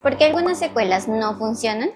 ¿Por qué algunas secuelas no funcionan?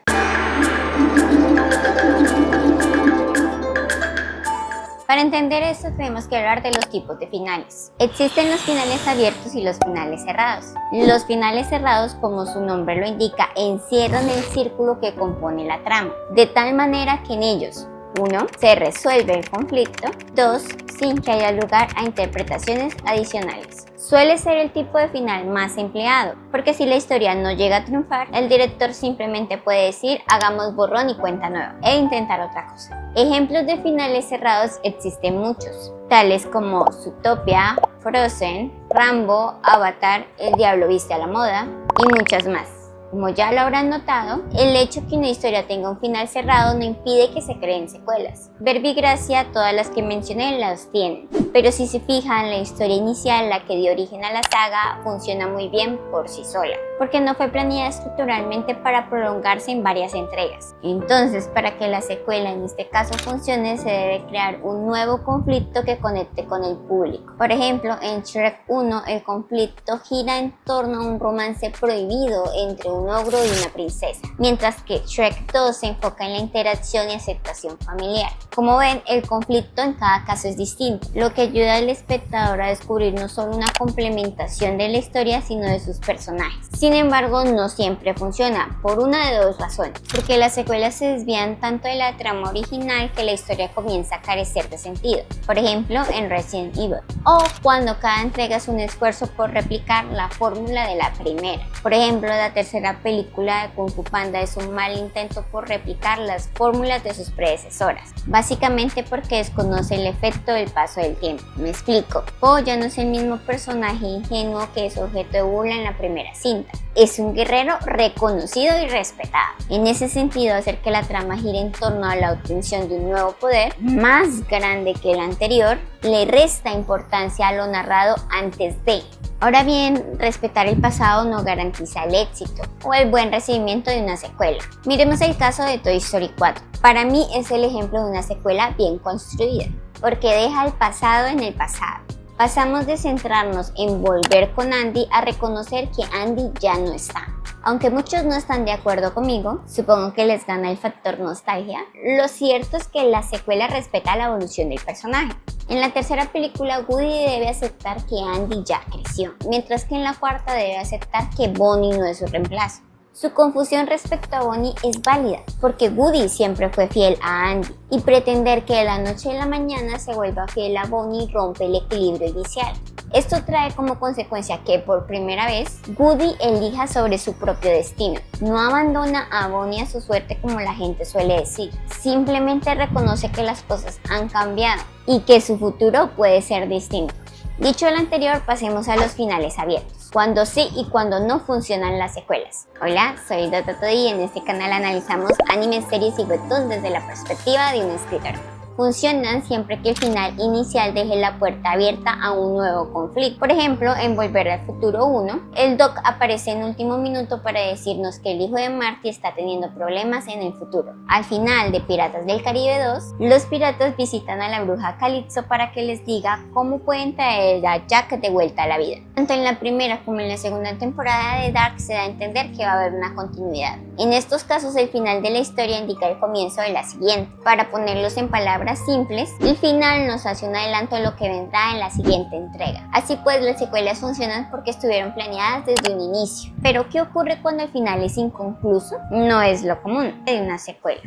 Para entender esto tenemos que hablar de los tipos de finales. Existen los finales abiertos y los finales cerrados. Los finales cerrados, como su nombre lo indica, encierran el círculo que compone la trama, de tal manera que en ellos 1. Se resuelve el conflicto. 2. Sin que haya lugar a interpretaciones adicionales. Suele ser el tipo de final más empleado, porque si la historia no llega a triunfar, el director simplemente puede decir hagamos borrón y cuenta nueva e intentar otra cosa. Ejemplos de finales cerrados existen muchos, tales como Zootopia, Frozen, Rambo, Avatar, El Diablo Viste a la Moda y muchas más. Como ya lo habrán notado, el hecho que una historia tenga un final cerrado no impide que se creen secuelas. Verbigracia, todas las que mencioné las tienen, pero si se fijan, la historia inicial, la que dio origen a la saga, funciona muy bien por sí sola, porque no fue planeada estructuralmente para prolongarse en varias entregas. Entonces, para que la secuela en este caso funcione, se debe crear un nuevo conflicto que conecte con el público. Por ejemplo, en Shrek 1, el conflicto gira en torno a un romance prohibido entre un ogro y una princesa, mientras que Shrek 2 se enfoca en la interacción y aceptación familiar. Como ven, el conflicto en cada caso es distinto, lo que ayuda al espectador a descubrir no solo una complementación de la historia, sino de sus personajes. Sin embargo, no siempre funciona, por una de dos razones, porque las secuelas se desvían tanto de la trama original que la historia comienza a carecer de sentido, por ejemplo en Resident Evil, o cuando cada entrega es un esfuerzo por replicar la fórmula de la primera. Por ejemplo, la tercera película de Kung Fu Panda es un mal intento por replicar las fórmulas de sus predecesoras, básicamente porque desconoce el efecto del paso del tiempo. Me explico. Po ya no es el mismo personaje ingenuo que es objeto de burla en la primera cinta. Es un guerrero reconocido y respetado. En ese sentido, hacer que la trama gire en torno a la obtención de un nuevo poder más grande que el anterior le resta importancia a lo narrado antes de. Ahora bien, respetar el pasado no garantiza el éxito o el buen recibimiento de una secuela. Miremos el caso de Toy Story 4. Para mí es el ejemplo de una secuela bien construida, porque deja el pasado en el pasado. Pasamos de centrarnos en volver con Andy a reconocer que Andy ya no está. Aunque muchos no están de acuerdo conmigo, supongo que les gana el factor nostalgia, lo cierto es que la secuela respeta la evolución del personaje. En la tercera película, Woody debe aceptar que Andy ya creció, mientras que en la cuarta debe aceptar que Bonnie no es su reemplazo. Su confusión respecto a Bonnie es válida, porque Woody siempre fue fiel a Andy, y pretender que de la noche a la mañana se vuelva fiel a Bonnie rompe el equilibrio inicial. Esto trae como consecuencia que por primera vez Woody elija sobre su propio destino. No abandona a Bonnie a su suerte como la gente suele decir, simplemente reconoce que las cosas han cambiado y que su futuro puede ser distinto. Dicho lo anterior, pasemos a los finales abiertos, cuando sí y cuando no funcionan las secuelas. Hola, soy Dototodi y en este canal analizamos animes, series y webtoons desde la perspectiva de un escritor. Funcionan siempre que el final inicial deje la puerta abierta a un nuevo conflicto. Por ejemplo, en Volver al Futuro 1, el Doc aparece en último minuto para decirnos que el hijo de Marty está teniendo problemas en el futuro. Al final de Piratas del Caribe 2, los piratas visitan a la bruja Calypso para que les diga cómo pueden traer a Jack de vuelta a la vida. Tanto en la primera como en la segunda temporada de Dark se da a entender que va a haber una continuidad. En estos casos, el final de la historia indica el comienzo de la siguiente. Para ponerlos en palabras simples, el final nos hace un adelanto de lo que vendrá en la siguiente entrega. Así pues, las secuelas funcionan porque estuvieron planeadas desde un inicio. Pero, ¿qué ocurre cuando el final es inconcluso? No es lo común de una secuela.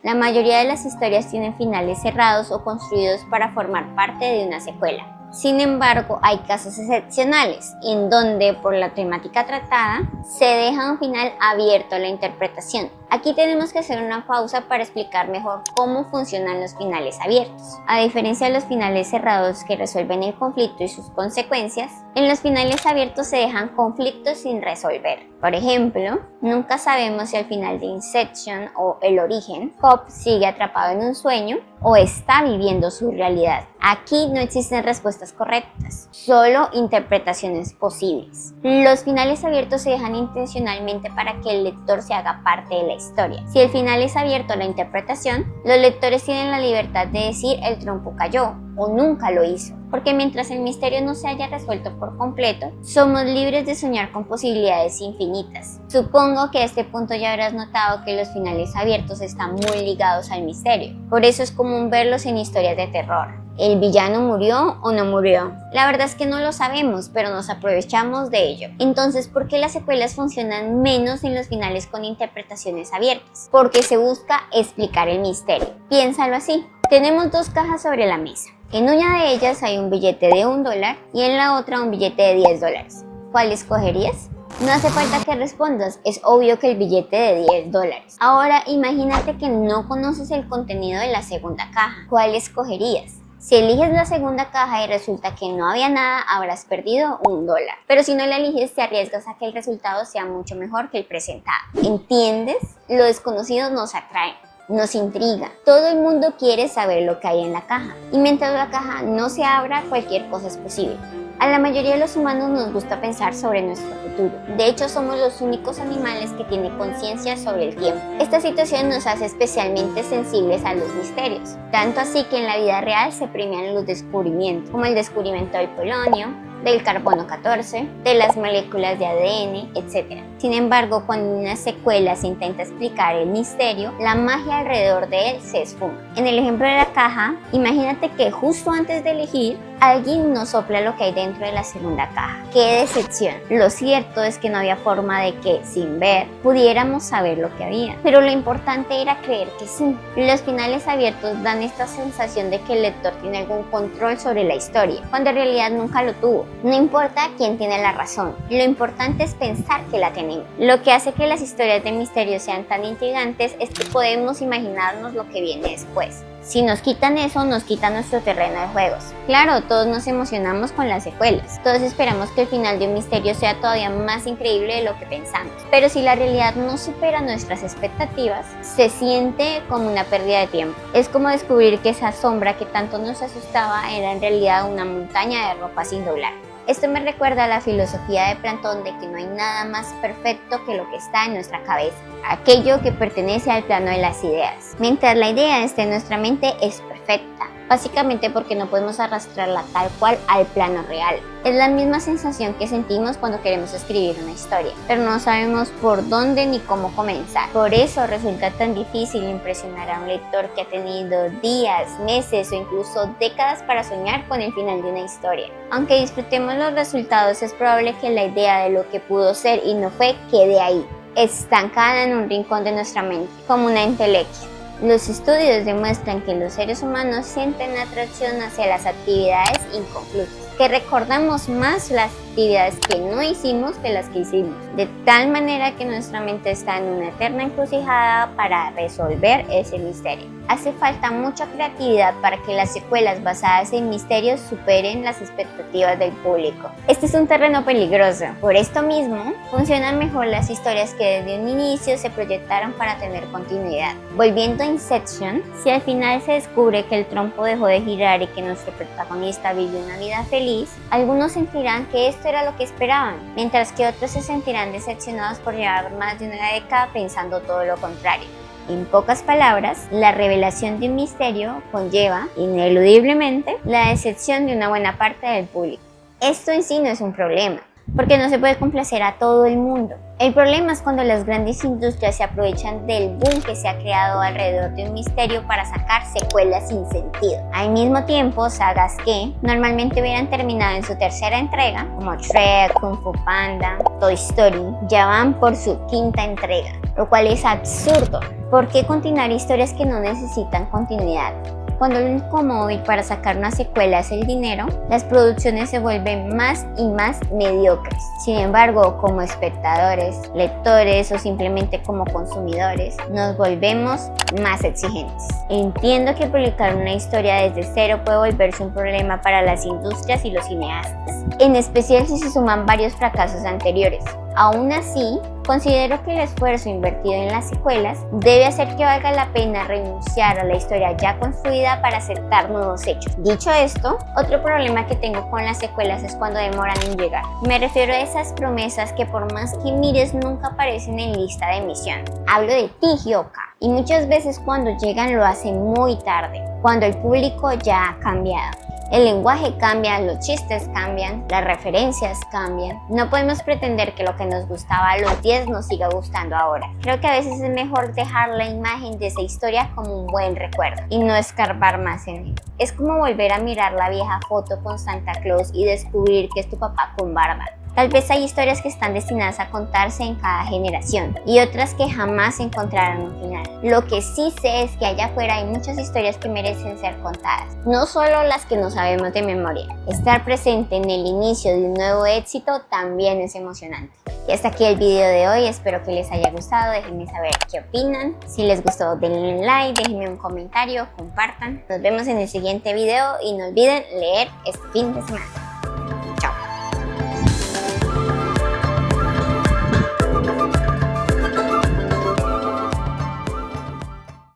La mayoría de las historias tienen finales cerrados o construidos para formar parte de una secuela. Sin embargo, hay casos excepcionales en donde, por la temática tratada, se deja un final abierto a la interpretación. Aquí tenemos que hacer una pausa para explicar mejor cómo funcionan los finales abiertos. A diferencia de los finales cerrados que resuelven el conflicto y sus consecuencias, en los finales abiertos se dejan conflictos sin resolver. Por ejemplo, nunca sabemos si al final de Inception o El Origen, Hop sigue atrapado en un sueño o está viviendo su realidad. Aquí no existen respuestas correctas, solo interpretaciones posibles. Los finales abiertos se dejan intencionalmente para que el lector se haga parte de la historia. Si el final es abierto a la interpretación, los lectores tienen la libertad de decir el trompo cayó o nunca lo hizo, porque mientras el misterio no se haya resuelto por completo, somos libres de soñar con posibilidades infinitas. Supongo que a este punto ya habrás notado que los finales abiertos están muy ligados al misterio, por eso es común verlos en historias de terror. ¿El villano murió o no murió? La verdad es que no lo sabemos, pero nos aprovechamos de ello. Entonces, ¿por qué las secuelas funcionan menos en los finales con interpretaciones abiertas? Porque se busca explicar el misterio. Piénsalo así. Tenemos dos cajas sobre la mesa. En una de ellas hay un billete de $1 y en la otra un billete de $10. ¿Cuál escogerías? No hace falta que respondas, es obvio que el billete de $10. Ahora imagínate que no conoces el contenido de la segunda caja. ¿Cuál escogerías? Si eliges la segunda caja y resulta que no había nada, habrás perdido $1. Pero si no la eliges, te arriesgas a que el resultado sea mucho mejor que el presentado. ¿Entiendes? Lo desconocido nos atrae, nos intriga. Todo el mundo quiere saber lo que hay en la caja. Y mientras la caja no se abra, cualquier cosa es posible. A la mayoría de los humanos nos gusta pensar sobre nuestro futuro. De hecho, somos los únicos animales que tienen conciencia sobre el tiempo. Esta situación nos hace especialmente sensibles a los misterios. Tanto así que en la vida real se premian los descubrimientos, como el descubrimiento del polonio, del carbono 14, de las moléculas de ADN, etc. Sin embargo, cuando en una secuela se intenta explicar el misterio, la magia alrededor de él se esfuma. En el ejemplo de la caja, imagínate que justo antes de elegir, alguien nos sopla lo que hay dentro de la segunda caja. ¡Qué decepción! Lo cierto es que no había forma de que, sin ver, pudiéramos saber lo que había. Pero lo importante era creer que sí. Los finales abiertos dan esta sensación de que el lector tiene algún control sobre la historia, cuando en realidad nunca lo tuvo. No importa quién tiene la razón, lo importante es pensar que la tenemos. Lo que hace que las historias de misterio sean tan intrigantes es que podemos imaginarnos lo que viene después. Si nos quitan eso, nos quitan nuestro terreno de juegos. Claro, todos nos emocionamos con las secuelas. Todos esperamos que el final de un misterio sea todavía más increíble de lo que pensamos. Pero si la realidad no supera nuestras expectativas, se siente como una pérdida de tiempo. Es como descubrir que esa sombra que tanto nos asustaba era en realidad una montaña de ropa sin doblar. Esto me recuerda a la filosofía de Platón de que no hay nada más perfecto que lo que está en nuestra cabeza, aquello que pertenece al plano de las ideas. Mientras la idea esté en nuestra mente es perfecta, básicamente porque no podemos arrastrarla tal cual al plano real. Es la misma sensación que sentimos cuando queremos escribir una historia, pero no sabemos por dónde ni cómo comenzar. Por eso resulta tan difícil impresionar a un lector que ha tenido días, meses o incluso décadas para soñar con el final de una historia. Aunque disfrutemos los resultados, es probable que la idea de lo que pudo ser y no fue quede ahí, estancada en un rincón de nuestra mente, como una entelequia. Los estudios demuestran que los seres humanos sienten atracción hacia las actividades inconclusas, que recordamos más las actividades que no hicimos que las que hicimos, de tal manera que nuestra mente está en una eterna encrucijada para resolver ese misterio. Hace falta mucha creatividad para que las secuelas basadas en misterios superen las expectativas del público. Este es un terreno peligroso. Por esto mismo, funcionan mejor las historias que desde un inicio se proyectaron para tener continuidad. Volviendo a Inception, si al final se descubre que el trompo dejó de girar y que nuestro protagonista vivió una vida feliz, algunos sentirán que esto era lo que esperaban, mientras que otros se sentirán decepcionados por llevar más de una década pensando todo lo contrario. En pocas palabras, la revelación de un misterio conlleva, ineludiblemente, la decepción de una buena parte del público. Esto en sí no es un problema, porque no se puede complacer a todo el mundo. El problema es cuando las grandes industrias se aprovechan del boom que se ha creado alrededor de un misterio para sacar secuelas sin sentido. Al mismo tiempo, sagas que normalmente hubieran terminado en su tercera entrega, como Shrek, Kung Fu Panda, Toy Story, ya van por su quinta entrega, lo cual es absurdo. ¿Por qué continuar historias que no necesitan continuidad? Cuando el único móvil para sacar una secuela es el dinero, las producciones se vuelven más y más mediocres. Sin embargo, como espectadores, lectores o simplemente como consumidores, nos volvemos más exigentes. Entiendo que publicar una historia desde cero puede volverse un problema para las industrias y los cineastas. en especial si se suman varios fracasos anteriores. Aún así, considero que el esfuerzo invertido en las secuelas debe hacer que valga la pena renunciar a la historia ya construida para aceptar nuevos hechos. Dicho esto, otro problema que tengo con las secuelas es cuando demoran en llegar. Me refiero a esas promesas que por más que mires nunca aparecen en lista de emisión. Hablo de ti, Hyoka, y muchas veces cuando llegan lo hacen muy tarde, cuando el público ya ha cambiado. El lenguaje cambia, los chistes cambian, las referencias cambian. No podemos pretender que lo que nos gustaba a los 10 nos siga gustando ahora. Creo que a veces es mejor dejar la imagen de esa historia como un buen recuerdo y no escarbar más en él. Es como volver a mirar la vieja foto con Santa Claus y descubrir que es tu papá con barba. Tal vez hay historias que están destinadas a contarse en cada generación y otras que jamás encontrarán un final. Lo que sí sé es que allá afuera hay muchas historias que merecen ser contadas, no solo las que no sabemos de memoria. Estar presente en el inicio de un nuevo éxito también es emocionante. Y hasta aquí el video de hoy, espero que les haya gustado, déjenme saber qué opinan. Si les gustó denle like, déjenme un comentario, compartan. Nos vemos en el siguiente video y no olviden leer este fin de semana.